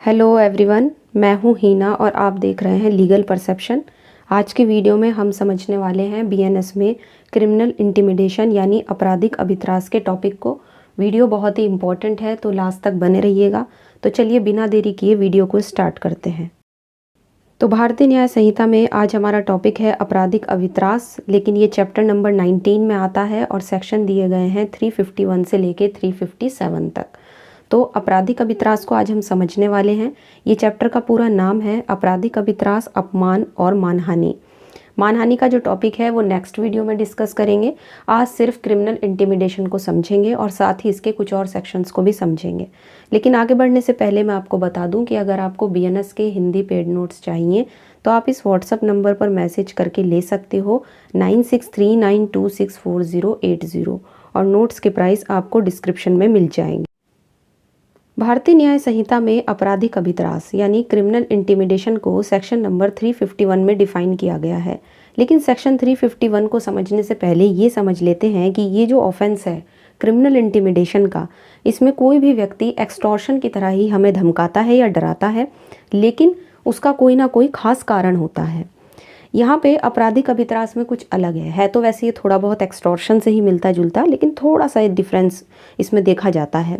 Hello everyone, मैं हूँ हीना और आप देख रहे हैं लीगल परसेप्शन। आज की वीडियो में हम समझने वाले हैं बीएनएस में क्रिमिनल इंटिमिडेशन यानी आपराधिक अभित्रास के टॉपिक को। वीडियो बहुत ही इम्पोर्टेंट है तो लास्ट तक बने रहिएगा। तो चलिए बिना देरी किए वीडियो को स्टार्ट करते हैं। तो भारतीय न्याय संहिता में आज हमारा टॉपिक है आपराधिक अभित्रास, लेकिन ये चैप्टर नंबर 19 में आता है और सेक्शन दिए गए हैं 351 से लेके 357 तक। तो आपराधिक अभित्रास को आज हम समझने वाले हैं। ये चैप्टर का पूरा नाम है आपराधिक अभित्रास, अपमान और मानहानि। मानहानि का जो टॉपिक है वो नेक्स्ट वीडियो में डिस्कस करेंगे। आज सिर्फ क्रिमिनल इंटिमिडेशन को समझेंगे और साथ ही इसके कुछ और सेक्शंस को भी समझेंगे। लेकिन आगे बढ़ने से पहले मैं आपको बता दूं कि अगर आपको बीएनएस के हिंदी पेड नोट्स चाहिए तो आप इस व्हाट्सएप नंबर पर मैसेज करके ले सकते हो 9639264080 और नोट्स के प्राइस आपको डिस्क्रिप्शन में मिल जाएंगे। भारतीय न्याय संहिता में आपराधिक अभित्रास यानी क्रिमिनल इंटिमिडेशन को सेक्शन नंबर 351 में डिफाइन किया गया है। लेकिन सेक्शन 351 को समझने से पहले ये समझ लेते हैं कि ये जो ऑफेंस है क्रिमिनल इंटिमिडेशन का, इसमें कोई भी व्यक्ति एक्सटॉर्शन की तरह ही हमें धमकाता है या डराता है, लेकिन उसका कोई ना कोई खास कारण होता है। यहाँ पे आपराधिक अभित्रास में कुछ अलग है तो वैसे ये थोड़ा बहुत एक्सटॉर्शन से ही मिलता जुलता, लेकिन थोड़ा सा डिफरेंस इसमें देखा जाता है।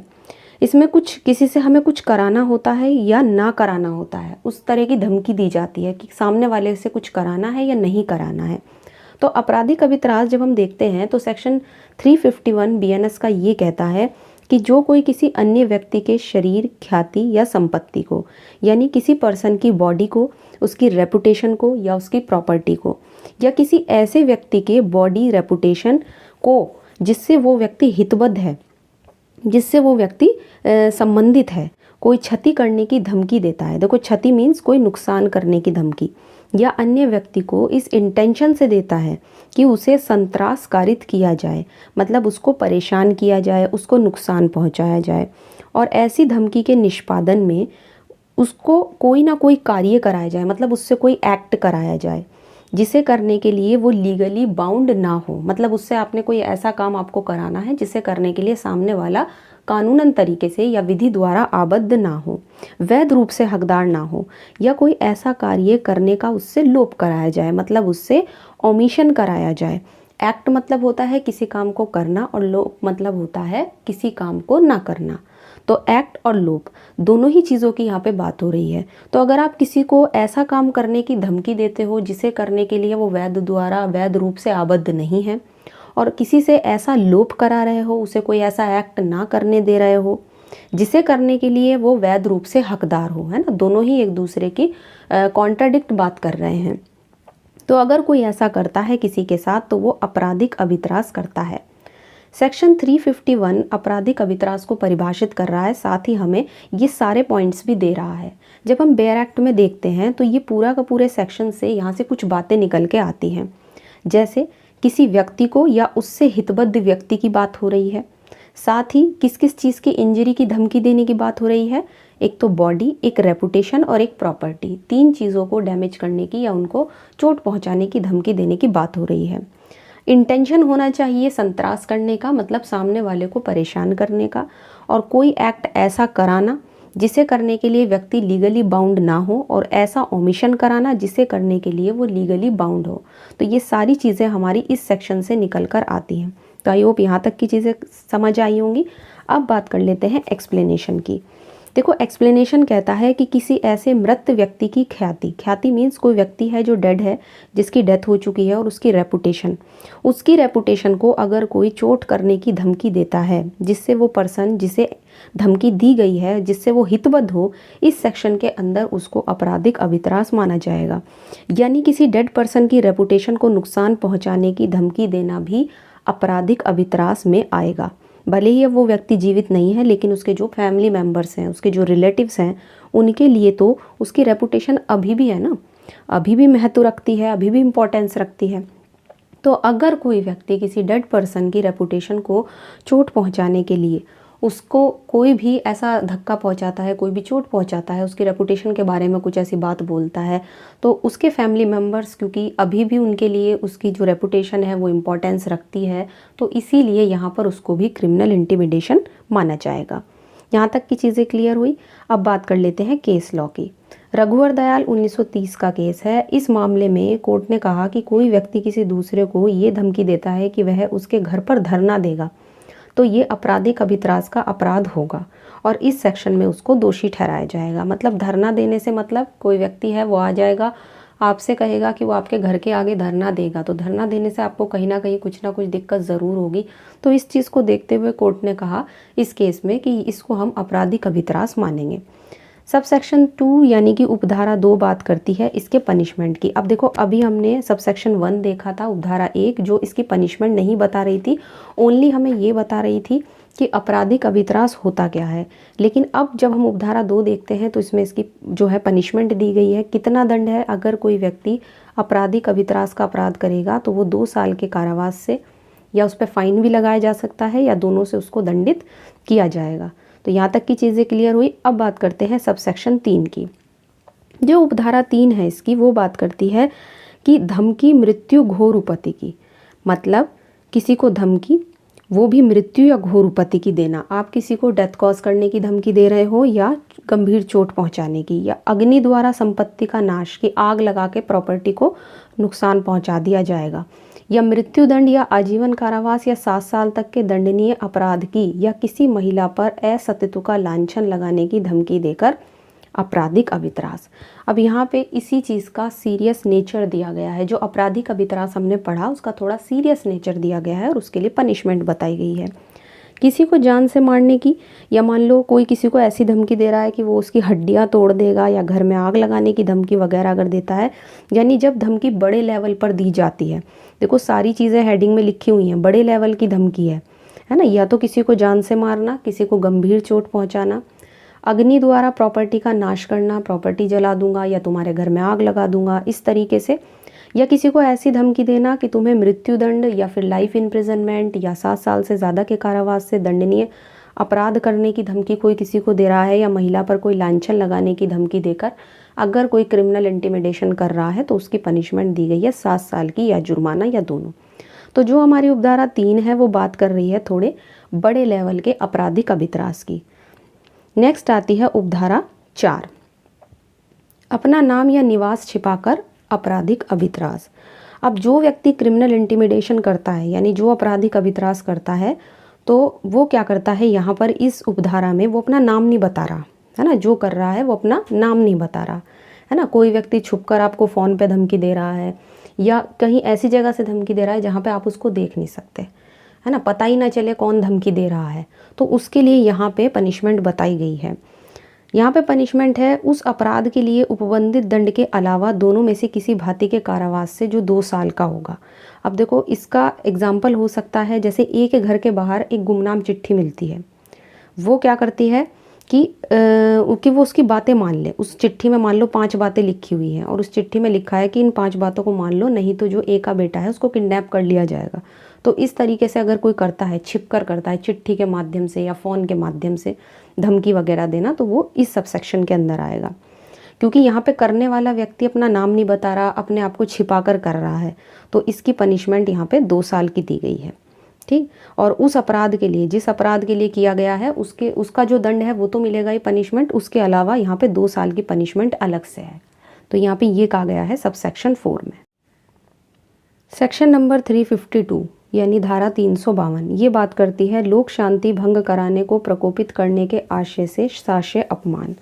इसमें कुछ किसी से हमें कुछ कराना होता है या ना कराना होता है, उस तरह की धमकी दी जाती है कि सामने वाले से कुछ कराना है या नहीं कराना है। तो आपराधिक अभित्रास जब हम देखते हैं तो सेक्शन 351 बीएनएस का ये कहता है कि जो कोई किसी अन्य व्यक्ति के शरीर, ख्याति या संपत्ति को, यानी किसी पर्सन की बॉडी को, उसकी रेपुटेशन को या उसकी प्रॉपर्टी को, या किसी ऐसे व्यक्ति के बॉडी, रेपुटेशन को जिससे वो व्यक्ति हितबद्ध है, जिससे वो व्यक्ति संबंधित है, कोई क्षति करने की धमकी देता है। देखो, क्षति मीन्स कोई नुकसान करने की धमकी, या अन्य व्यक्ति को इस इंटेंशन से देता है कि उसे संत्रासकारित किया जाए, मतलब उसको परेशान किया जाए, उसको नुकसान पहुंचाया जाए, और ऐसी धमकी के निष्पादन में उसको कोई ना कोई कार्य कराया जाए, मतलब उससे कोई एक्ट कराया जाए जिसे करने के लिए वो लीगली बाउंड ना हो। मतलब उससे आपने कोई ऐसा काम आपको कराना है जिसे करने के लिए सामने वाला कानूनन तरीके से या विधि द्वारा आबद्ध ना हो, वैध रूप से हकदार ना हो, या कोई ऐसा कार्य करने का उससे लोप कराया जाए, मतलब उससे ओमिशन कराया जाए। एक्ट मतलब होता है किसी काम को करना और लोप मतलब होता है किसी काम को ना करना। तो एक्ट और लोप दोनों ही चीज़ों की यहाँ पे बात हो रही है। तो अगर आप किसी को ऐसा काम करने की धमकी देते हो जिसे करने के लिए वो वैध रूप से आबद्ध नहीं है, और किसी से ऐसा लोप करा रहे हो, उसे कोई ऐसा एक्ट ना करने दे रहे हो जिसे करने के लिए वो वैध रूप से हकदार हो, है ना, दोनों ही एक दूसरे की कॉन्ट्राडिक्ट बात कर रहे हैं। तो अगर कोई ऐसा करता है किसी के साथ तो वो आपराधिक अभित्रास करता है। सेक्शन 351 आपराधिक अभित्रास को परिभाषित कर रहा है, साथ ही हमें ये सारे पॉइंट्स भी दे रहा है। जब हम बेयर एक्ट में देखते हैं तो ये पूरा का पूरे सेक्शन से यहाँ से कुछ बातें निकल के आती हैं, जैसे किसी व्यक्ति को या उससे हितबद्ध व्यक्ति की बात हो रही है, साथ ही किस किस चीज़ की इंजरी की धमकी देने की बात हो रही है, एक तो बॉडी, एक रेपुटेशन और एक प्रॉपर्टी, तीन चीज़ों को डैमेज करने की या उनको चोट पहुंचाने की धमकी देने की बात हो रही है। इंटेंशन होना चाहिए संत्रास करने का, मतलब सामने वाले को परेशान करने का, और कोई एक्ट ऐसा कराना जिसे करने के लिए व्यक्ति लीगली बाउंड ना हो, और ऐसा ओमिशन कराना जिसे करने के लिए वो लीगली बाउंड हो। तो ये सारी चीज़ें हमारी इस सेक्शन से निकल कर आती हैं। तो आई होप यहाँ तक की चीज़ें समझ आई होंगी। अब बात कर लेते हैं एक्सप्लेनेशन की। देखो, एक्सप्लेनेशन कहता है कि किसी ऐसे मृत व्यक्ति की ख्याति, ख्याति मीन्स कोई व्यक्ति है जो डेड है, जिसकी डेथ हो चुकी है, और उसकी रेपुटेशन को अगर कोई चोट करने की धमकी देता है जिससे वो पर्सन जिसे धमकी दी गई है जिससे वो हितबद्ध हो, इस सेक्शन के अंदर उसको आपराधिक अभित्रास माना जाएगा। यानी किसी डेड पर्सन की रेपुटेशन को नुकसान पहुंचाने की धमकी देना भी आपराधिक अभित्रास में आएगा। भले ही वो व्यक्ति जीवित नहीं है, लेकिन उसके जो फैमिली मेम्बर्स हैं, उसके जो रिलेटिव्स हैं, उनके लिए तो उसकी रेपुटेशन अभी भी है ना, अभी भी महत्व रखती है, अभी भी इम्पोर्टेंस रखती है। तो अगर कोई व्यक्ति किसी डेड पर्सन की रेपुटेशन को चोट पहुंचाने के लिए उसको कोई भी ऐसा धक्का पहुंचाता है, कोई भी चोट पहुंचाता है, उसकी रेपुटेशन के बारे में कुछ ऐसी बात बोलता है, तो उसके फैमिली मेम्बर्स, क्योंकि अभी भी उनके लिए उसकी जो रेपुटेशन है वो इम्पोर्टेंस रखती है, तो इसीलिए यहाँ पर उसको भी क्रिमिनल इंटिमिडेशन माना जाएगा। यहाँ तक की चीज़ें क्लियर हुई। अब बात कर लेते हैं केस लॉ की। रघुवर दयाल 1930 का केस है। इस मामले में कोर्ट ने कहा कि कोई व्यक्ति किसी दूसरे को ये धमकी देता है कि वह उसके घर पर धरना देगा तो ये आपराधिक अभित्रास का अपराध होगा और इस सेक्शन में उसको दोषी ठहराया जाएगा। मतलब धरना देने से मतलब कोई व्यक्ति है वो आ जाएगा, आपसे कहेगा कि वो आपके घर के आगे धरना देगा, तो धरना देने से आपको कहीं ना कुछ दिक्कत ज़रूर होगी। तो इस चीज़ को देखते हुए कोर्ट ने कहा इस केस में कि इसको हम आपराधिक अभित्रास मानेंगे। सब सेक्शन 2 यानी कि उपधारा 2 बात करती है इसके पनिशमेंट की। अब देखो अभी हमने सब सेक्शन 1 देखा था, उपधारा 1 जो इसकी पनिशमेंट नहीं बता रही थी, ओनली हमें ये बता रही थी कि आपराधिक अभित्रास होता क्या है। लेकिन अब जब हम उपधारा 2 देखते हैं तो इसमें इसकी जो है पनिशमेंट दी गई है। कितना दंड है, अगर कोई व्यक्ति आपराधिक अभित्रास का अपराध करेगा तो वो 2 साल के कारावास से या उस पर फाइन भी लगाया जा सकता है या दोनों से उसको दंडित किया जाएगा। तो यहाँ तक की चीज़ें क्लियर हुई। अब बात करते हैं सब सेक्शन 3 की। जो उपधारा 3 है इसकी वो बात करती है कि धमकी मृत्यु घोर उपति की, मतलब किसी को धमकी वो भी मृत्यु या घोर उपति की देना। आप किसी को डेथ कॉज करने की धमकी दे रहे हो या गंभीर चोट पहुंचाने की, या अग्नि द्वारा संपत्ति का नाश की आग लगा के प्रॉपर्टी को नुकसान पहुंचा दिया जाएगा, या मृत्युदंड या आजीवन कारावास या 7 साल तक के दंडनीय अपराध की या किसी महिला पर असतित्व का लांछन लगाने की धमकी देकर आपराधिक अभित्रास। अब यहाँ पे इसी चीज़ का सीरियस नेचर दिया गया है। जो आपराधिक अभित्रास हमने पढ़ा उसका थोड़ा सीरियस नेचर दिया गया है और उसके लिए पनिशमेंट बताई गई है। किसी को जान से मारने की, या मान लो कोई किसी को ऐसी धमकी दे रहा है कि वो उसकी हड्डियां तोड़ देगा, या घर में आग लगाने की धमकी वगैरह अगर देता है, यानी जब धमकी बड़े लेवल पर दी जाती है, देखो सारी चीज़ें हेडिंग में लिखी हुई हैं, बड़े लेवल की धमकी है ना, या तो किसी को जान से मारना, किसी को गंभीर चोट पहुँचाना, अग्नि द्वारा प्रॉपर्टी का नाश करना, प्रॉपर्टी जला दूंगा या तुम्हारे घर में आग लगा दूंगा, इस तरीके से, या किसी को ऐसी धमकी देना कि तुम्हें मृत्युदंड या फिर लाइफ इम्प्रिजनमेंट या 7 साल से ज़्यादा के कारावास से दंडनीय अपराध करने की धमकी कोई किसी को दे रहा है, या महिला पर कोई लांछन लगाने की धमकी देकर अगर कोई क्रिमिनल इंटिमिडेशन कर रहा है तो उसकी पनिशमेंट दी गई है 7 साल की या जुर्माना या दोनों। तो जो हमारी उपधारा 3 है वो बात कर रही है थोड़े बड़े लेवल के आपराधिक अभित्रास की। नेक्स्ट आती है उपधारा 4, अपना नाम या निवास छिपाकर आपराधिक अभित्रास। अब जो व्यक्ति क्रिमिनल इंटिमिडेशन करता है यानी जो आपराधिक अभित्रास करता है तो वो क्या करता है, यहाँ पर इस उपधारा में वो अपना नाम नहीं बता रहा है ना, जो कर रहा है वो अपना नाम नहीं बता रहा है ना। कोई व्यक्ति छुपकर आपको फ़ोन पे धमकी दे रहा है या कहीं ऐसी जगह से धमकी दे रहा है जहाँ पे आप उसको देख नहीं सकते है ना, पता ही ना चले कौन धमकी दे रहा है, तो उसके लिए यहाँ पे पनिशमेंट बताई गई है। यहाँ पे पनिशमेंट है उस अपराध के लिए उपबंधित दंड के अलावा दोनों में से किसी भांति के कारावास से जो 2 साल का होगा। अब देखो इसका एग्जाम्पल हो सकता है जैसे एक के घर के बाहर एक गुमनाम चिट्ठी मिलती है, वो क्या करती है कि वो उसकी बातें मान ले। उस चिट्ठी में मान लो 5 बातें लिखी हुई हैं और उस चिट्ठी में लिखा है कि इन 5 बातों को मान लो, नहीं तो जो ए का बेटा है उसको किडनैप कर लिया जाएगा। तो इस तरीके से अगर कोई करता है, छिपकर करता है, चिट्ठी के माध्यम से या फ़ोन के माध्यम से धमकी वगैरह देना, तो वो इस सब सेक्शन के अंदर आएगा। क्योंकि यहाँ पे करने वाला व्यक्ति अपना नाम नहीं बता रहा, अपने आप को छिपा कर रहा है, तो इसकी पनिशमेंट यहाँ पे 2 साल की दी गई है। ठीक, और उस अपराध के लिए, जिस अपराध के लिए किया गया है उसका जो दंड है वो तो मिलेगा ही पनिशमेंट, उसके अलावा यहाँ पे 2 साल की पनिशमेंट अलग से है। तो यहाँ पे ये कहा गया है सब सेक्शन 4 में। सेक्शन नंबर 352 यानी धारा 352 ये बात करती है लोक शांति भंग कराने को प्रकोपित करने के आशय से साक्ष्य अपमान।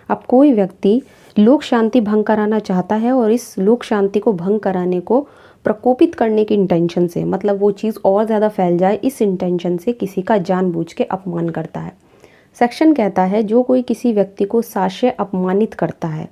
अब कोई व्यक्ति लोक शांति भंग कराना चाहता है और इस लोक शांति को भंग कराने को प्रकोपित करने की इंटेंशन से, मतलब वो चीज़ और ज़्यादा फैल जाए, इस इंटेंशन से किसी का जानबूझ के अपमान करता है। सेक्शन कहता है जो कोई किसी व्यक्ति को साक्ष्य अपमानित करता है,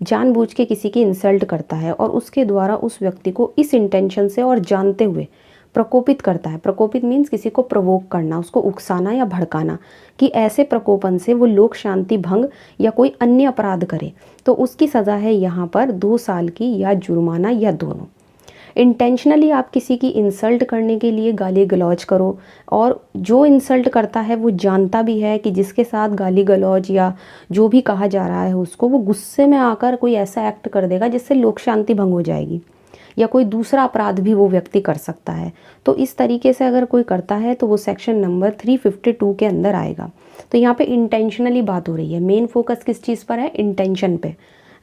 जानबूझ के किसी की इंसल्ट करता है और उसके द्वारा उस व्यक्ति को इस इंटेंशन से और जानते हुए प्रकोपित करता है। प्रकोपित मीन्स किसी को प्रवोक करना, उसको उकसाना या भड़काना, कि ऐसे प्रकोपन से वो लोक शांति भंग या कोई अन्य अपराध करे, तो उसकी सज़ा है यहाँ पर 2 साल की या जुर्माना या दोनों। इंटेंशनली आप किसी की इंसल्ट करने के लिए गाली गलौज करो और जो इंसल्ट करता है वो जानता भी है कि जिसके साथ गाली गलौज या जो भी कहा जा रहा है उसको, वो गुस्से में आकर कोई ऐसा एक्ट कर देगा जिससे लोक शांति भंग हो जाएगी, या कोई दूसरा अपराध भी वो व्यक्ति कर सकता है। तो इस तरीके से अगर कोई करता है तो वो सेक्शन नंबर 352 के अंदर आएगा। तो यहाँ पे इंटेंशनली बात हो रही है, मेन फोकस किस चीज़ पर है, इंटेंशन पे,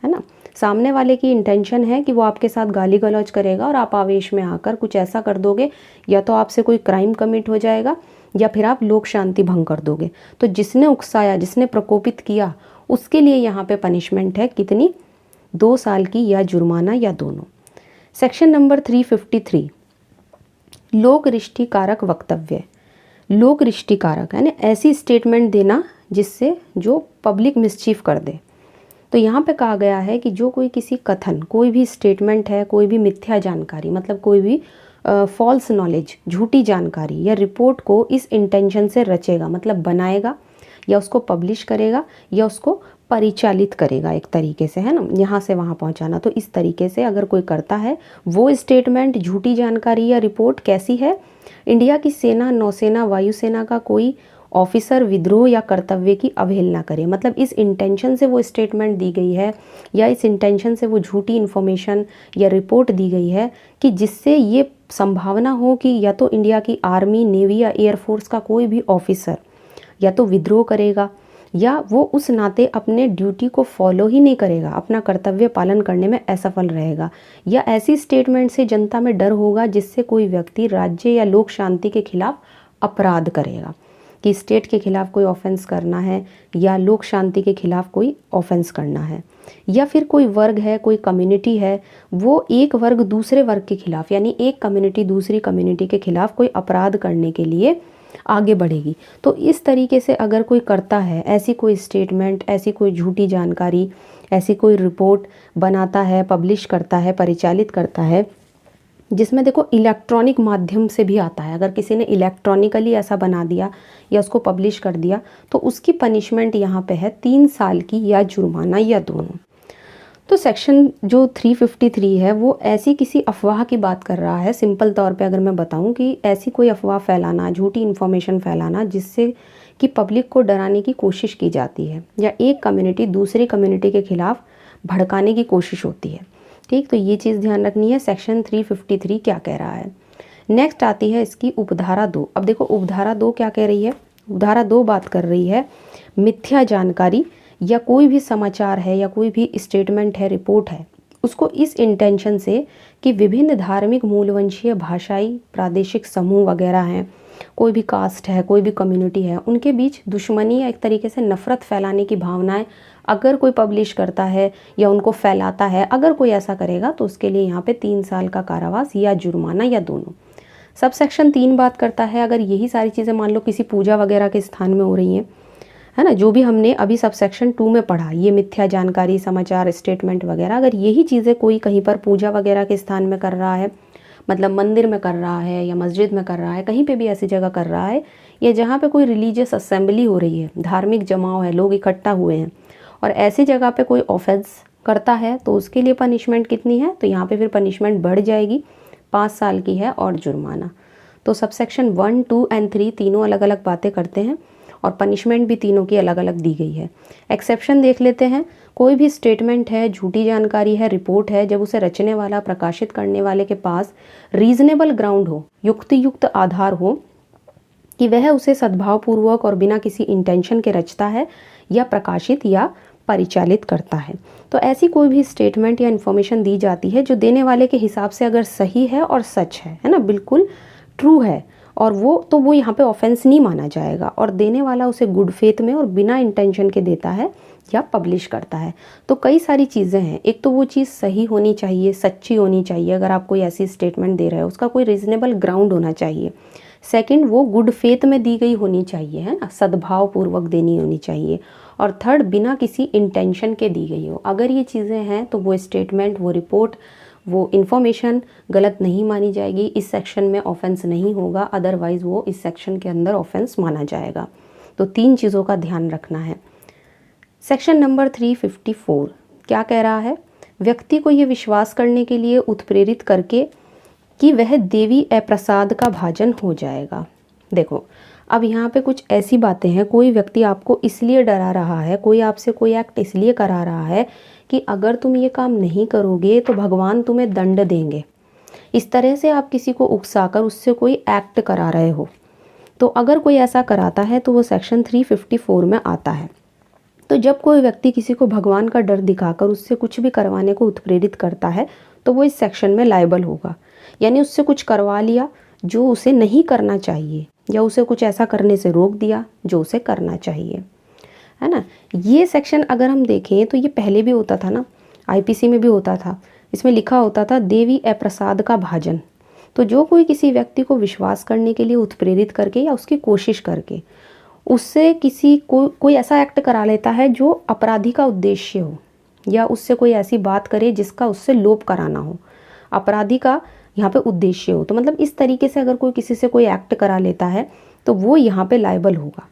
है ना। सामने वाले की इंटेंशन है कि वो आपके साथ गाली गलौज करेगा और आप आवेश में आकर कुछ ऐसा कर दोगे, या तो आपसे कोई क्राइम कमिट हो जाएगा या फिर आप लोक शांति भंग कर दोगे। तो जिसने उकसाया, जिसने प्रकोपित किया, उसके लिए यहाँ पे पनिशमेंट है कितनी, 2 साल की या जुर्माना या दोनों। सेक्शन नंबर 353 लोक रिष्टि कारक वक्तव्य। लोक रिष्टि कारक यानी ऐसी स्टेटमेंट देना जिससे जो पब्लिक मिसचीफ कर दे। तो यहाँ पे कहा गया है कि जो कोई किसी कथन, कोई भी स्टेटमेंट है, कोई भी मिथ्या जानकारी, मतलब कोई भी फॉल्स नॉलेज, झूठी जानकारी या रिपोर्ट को इस इंटेंशन से रचेगा, मतलब बनाएगा या उसको पब्लिश करेगा या उसको परिचालित करेगा एक तरीके से, है ना, यहाँ से वहाँ पहुँचाना। तो इस तरीके से अगर कोई करता है, वो स्टेटमेंट, झूठी जानकारी या रिपोर्ट कैसी है, इंडिया की सेना, नौसेना, वायुसेना का कोई ऑफिसर विद्रोह या कर्तव्य की अवहेलना करे, मतलब इस इंटेंशन से वो स्टेटमेंट दी गई है या इस इंटेंशन से वो झूठी इन्फॉर्मेशन या रिपोर्ट दी गई है कि जिससे ये संभावना हो कि या तो इंडिया की आर्मी, नेवी या एयरफोर्स का कोई भी ऑफिसर या तो विद्रोह करेगा या वो उस नाते अपने ड्यूटी को फॉलो ही नहीं करेगा, अपना कर्तव्य पालन करने में असफल रहेगा, या ऐसी स्टेटमेंट से जनता में डर होगा जिससे कोई व्यक्ति राज्य या लोक शांति के खिलाफ अपराध करेगा, कि स्टेट के खिलाफ कोई ऑफेंस करना है या लोक शांति के खिलाफ कोई ऑफेंस करना है, या फिर कोई वर्ग है, कोई कम्युनिटी है, वो एक वर्ग दूसरे वर्ग के खिलाफ, यानी एक कम्युनिटी दूसरी कम्युनिटी के खिलाफ कोई अपराध करने के लिए आगे बढ़ेगी। तो इस तरीके से अगर कोई करता है, ऐसी कोई स्टेटमेंट, ऐसी कोई झूठी जानकारी, ऐसी कोई रिपोर्ट बनाता है, पब्लिश करता है, परिचालित करता है, जिसमें देखो इलेक्ट्रॉनिक माध्यम से भी आता है, अगर किसी ने इलेक्ट्रॉनिकली ऐसा बना दिया या उसको पब्लिश कर दिया तो उसकी पनिशमेंट यहाँ पे है 3 साल की या जुर्माना या दोनों। तो सेक्शन जो 353 है वो ऐसी किसी अफवाह की बात कर रहा है। सिंपल तौर पे अगर मैं बताऊं कि ऐसी कोई अफवाह फैलाना, झूठी इन्फॉर्मेशन फैलाना जिससे कि पब्लिक को डराने की कोशिश की जाती है या एक कम्युनिटी दूसरी कम्युनिटी के खिलाफ भड़काने की कोशिश होती है। ठीक, तो ये चीज़ ध्यान रखनी है। सेक्शन 353 क्या कह रहा है। नेक्स्ट आती है इसकी उपधारा 2। अब देखो उपधारा 2 क्या कह रही है। उपधारा 2 बात कर रही है मिथ्या जानकारी या कोई भी समाचार है या कोई भी स्टेटमेंट है, रिपोर्ट है, उसको इस इंटेंशन से कि विभिन्न धार्मिक, मूलवंशीय, भाषाई, प्रादेशिक समूह वगैरह हैं, कोई भी कास्ट है, कोई भी कम्युनिटी है, उनके बीच दुश्मनी या एक तरीके से नफरत फैलाने की भावनाएं अगर कोई पब्लिश करता है या उनको फैलाता है, अगर कोई ऐसा करेगा तो उसके लिए यहाँ पे 3 साल का कारावास या जुर्माना या दोनों। सब सेक्शन 3 बात करता है अगर यही सारी चीज़ें मान लो किसी पूजा वगैरह के स्थान में हो रही हैं, है ना, जो भी हमने अभी सब सेक्शन 2 में पढ़ा, ये मिथ्या जानकारी, समाचार, स्टेटमेंट वगैरह, अगर यही चीज़ें कोई कहीं पर पूजा वगैरह के स्थान में कर रहा है, मतलब मंदिर में कर रहा है या मस्जिद में कर रहा है, कहीं पे भी ऐसी जगह कर रहा है, या जहाँ पे कोई रिलीजियस असेंबली हो रही है, धार्मिक जमाव है, लोग इकट्ठा हुए हैं, और ऐसी जगह पे कोई ऑफेंस करता है तो उसके लिए पनिशमेंट कितनी है, तो यहाँ पे फिर पनिशमेंट बढ़ जाएगी, 5 साल की है और जुर्माना। तो सब सेक्शन 1, 2 एंड 3 तीनों अलग अलग बातें करते हैं और पनिशमेंट भी तीनों की अलग अलग दी गई है। एक्सेप्शन देख लेते हैं। कोई भी स्टेटमेंट है, झूठी जानकारी है, रिपोर्ट है, जब उसे रचने वाला, प्रकाशित करने वाले के पास रीजनेबल ग्राउंड हो, युक्तियुक्त आधार हो कि वह उसे सद्भावपूर्वक और बिना किसी इंटेंशन के रचता है या प्रकाशित या परिचालित करता है। तो ऐसी कोई भी स्टेटमेंट या इन्फॉर्मेशन दी जाती है जो देने वाले के हिसाब से अगर सही है और सच है ना, बिल्कुल ट्रू है, और वो यहाँ पे ऑफेंस नहीं माना जाएगा, और देने वाला उसे गुड फेथ में और बिना इंटेंशन के देता है या पब्लिश करता है। तो कई सारी चीज़ें हैं। एक तो वो चीज़ सही होनी चाहिए, सच्ची होनी चाहिए, अगर आप कोई ऐसी स्टेटमेंट दे रहे हो उसका कोई रीजनेबल ग्राउंड होना चाहिए। सेकंड, वो गुड फेथ में दी गई होनी चाहिए, है ना, सद्भाव पूर्वक देनी होनी चाहिए। और थर्ड, बिना किसी इंटेंशन के दी गई हो। अगर ये चीज़ें हैं तो वो स्टेटमेंट, वो रिपोर्ट, वो इन्फॉर्मेशन गलत नहीं मानी जाएगी, इस सेक्शन में ऑफेंस नहीं होगा, अदरवाइज़ वो इस सेक्शन के अंदर ऑफेंस माना जाएगा। तो 3 चीज़ों का ध्यान रखना है। सेक्शन नंबर 354 क्या कह रहा है। व्यक्ति को ये विश्वास करने के लिए उत्प्रेरित करके कि वह देवी अप्रसाद का भाजन हो जाएगा। देखो, अब यहाँ पे कुछ ऐसी बातें हैं, कोई व्यक्ति आपको इसलिए डरा रहा है, कोई आपसे कोई एक्ट इसलिए करा रहा है कि अगर तुम ये काम नहीं करोगे तो भगवान तुम्हें दंड देंगे, इस तरह से आप किसी को उकसाकर उससे कोई एक्ट करा रहे हो, तो अगर कोई ऐसा कराता है तो वो सेक्शन 354 में आता है। तो जब कोई व्यक्ति किसी को भगवान का डर दिखाकर उससे कुछ भी करवाने को उत्प्रेरित करता है तो वो इस सेक्शन में लायबल होगा। यानी उससे कुछ करवा लिया जो उसे नहीं करना चाहिए, या उसे कुछ ऐसा करने से रोक दिया जो उसे करना चाहिए, है ना। ये सेक्शन अगर हम देखें तो ये पहले भी होता था ना, आईपीसी में भी होता था। इसमें लिखा होता था देवी अप्रसाद का भाजन। तो जो कोई किसी व्यक्ति को विश्वास करने के लिए उत्प्रेरित करके या उसकी कोशिश करके उससे किसी को कोई ऐसा एक्ट करा लेता है जो अपराधी का उद्देश्य हो, या उससे कोई ऐसी बात करे जिसका उससे लोभ कराना हो, अपराधी का यहाँ पे उद्देश्य हो, तो मतलब इस तरीके से अगर कोई किसी से कोई एक्ट करा लेता है तो वो यहाँ पे लायबल होगा।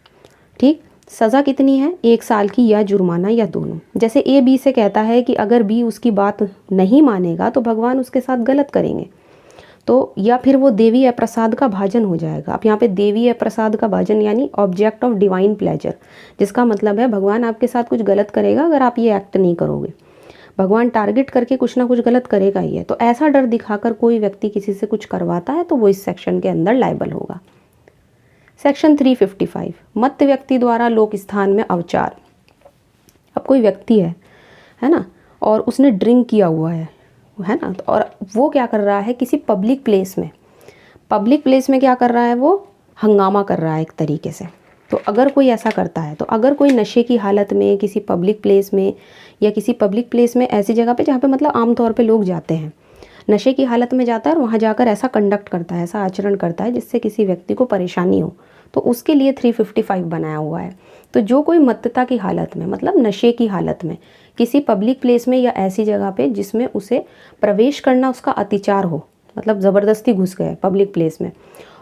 ठीक, सज़ा कितनी है, 1 साल की या जुर्माना या दोनों। जैसे ए बी से कहता है कि अगर बी उसकी बात नहीं मानेगा तो भगवान उसके साथ गलत करेंगे, तो या फिर वो देवी अप्रसाद का भाजन हो जाएगा। अब यहाँ पे देवी अप्रसाद का भाजन यानी ऑब्जेक्ट ऑफ डिवाइन प्लेजर, जिसका मतलब है भगवान आपके साथ कुछ गलत करेगा अगर आप ये एक्ट नहीं करोगे। भगवान टारगेट करके कुछ ना कुछ गलत करेगा ही है। तो ऐसा डर दिखाकर कोई व्यक्ति किसी से कुछ करवाता है तो वो इस सेक्शन के अंदर लायबल होगा। सेक्शन 355 मत व्यक्ति द्वारा लोक स्थान में अवचार। अब कोई व्यक्ति है ना, और उसने ड्रिंक किया हुआ है ना, और वो क्या कर रहा है किसी पब्लिक प्लेस में क्या कर रहा है, वो हंगामा कर रहा है एक तरीके से। तो अगर कोई ऐसा करता है, तो अगर कोई नशे की हालत में किसी पब्लिक प्लेस में, या किसी पब्लिक प्लेस में ऐसी जगह पे जहाँ पे मतलब आमतौर पे लोग जाते हैं, नशे की हालत में जाता है और वहाँ जाकर ऐसा कंडक्ट करता है, ऐसा आचरण करता है जिससे किसी व्यक्ति को परेशानी हो, तो उसके लिए 355 बनाया हुआ है। तो जो कोई मत्तता की हालत में, मतलब नशे की हालत में किसी पब्लिक प्लेस में या ऐसी जगह पे जिसमें उसे प्रवेश करना उसका अतिचार हो, मतलब ज़बरदस्ती घुस गए पब्लिक प्लेस में,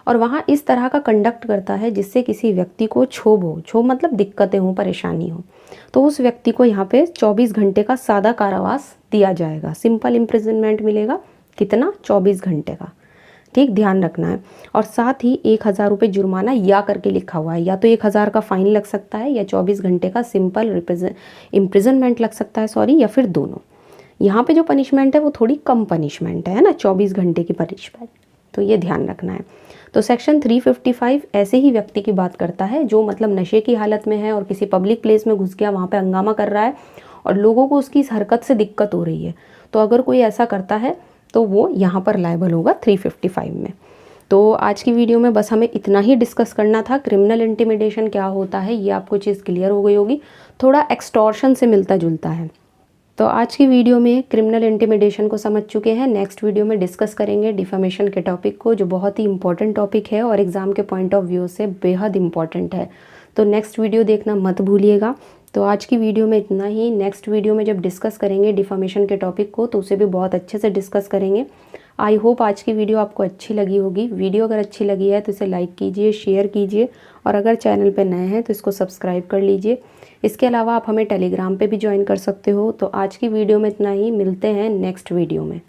और वहाँ इस तरह का कंडक्ट करता है जिससे किसी व्यक्ति को क्षोभ हो, क्षोभ मतलब दिक्कतें हों, परेशानी हो, तो उस व्यक्ति को यहाँ पे 24 घंटे का सादा कारावास दिया जाएगा। सिंपल इम्प्रिजनमेंट मिलेगा, कितना, 24 घंटे का। ठीक, ध्यान रखना है। और साथ ही 1000 रुपये जुर्माना या करके लिखा हुआ है, या तो 1000 का फाइन लग सकता है या 24 घंटे का सिंपल इम्प्रिजनमेंट लग सकता है, या फिर दोनों। यहाँ पे जो पनिशमेंट है वो थोड़ी कम पनिशमेंट है ना, 24 घंटे की पनिशमेंट, तो ये ध्यान रखना है। तो सेक्शन 355 ऐसे ही व्यक्ति की बात करता है जो मतलब नशे की हालत में है और किसी पब्लिक प्लेस में घुस गया, वहाँ पे हंगामा कर रहा है और लोगों को उसकी इस हरकत से दिक्कत हो रही है। तो अगर कोई ऐसा करता है तो वो यहाँ पर लायबल होगा 355 में। तो आज की वीडियो में बस हमें इतना ही डिस्कस करना था। क्रिमिनल इंटिमिडेशन क्या होता है ये आपको चीज़ क्लियर हो गई होगी, थोड़ा एक्सटॉर्शन से मिलता जुलता है। तो आज की वीडियो में क्रिमिनल इंटिमिडेशन को समझ चुके हैं। नेक्स्ट वीडियो में डिस्कस करेंगे डिफेमेशन के टॉपिक को, जो बहुत ही इंपॉर्टेंट टॉपिक है और एग्ज़ाम के पॉइंट ऑफ व्यू से बेहद इंपॉर्टेंट है। तो नेक्स्ट वीडियो देखना मत भूलिएगा। तो आज की वीडियो में इतना ही। नेक्स्ट वीडियो में जब डिस्कस करेंगे डिफेमेशन के टॉपिक को तो उसे भी बहुत अच्छे से डिस्कस करेंगे। आई होप आज की वीडियो आपको अच्छी लगी होगी। वीडियो अगर अच्छी लगी है तो इसे लाइक कीजिए, शेयर कीजिए, और अगर चैनल पर नए हैं तो इसको सब्सक्राइब कर लीजिए। इसके अलावा आप हमें टेलीग्राम पे भी ज्वाइन कर सकते हो। तो आज की वीडियो में इतना ही, मिलते हैं नेक्स्ट वीडियो में।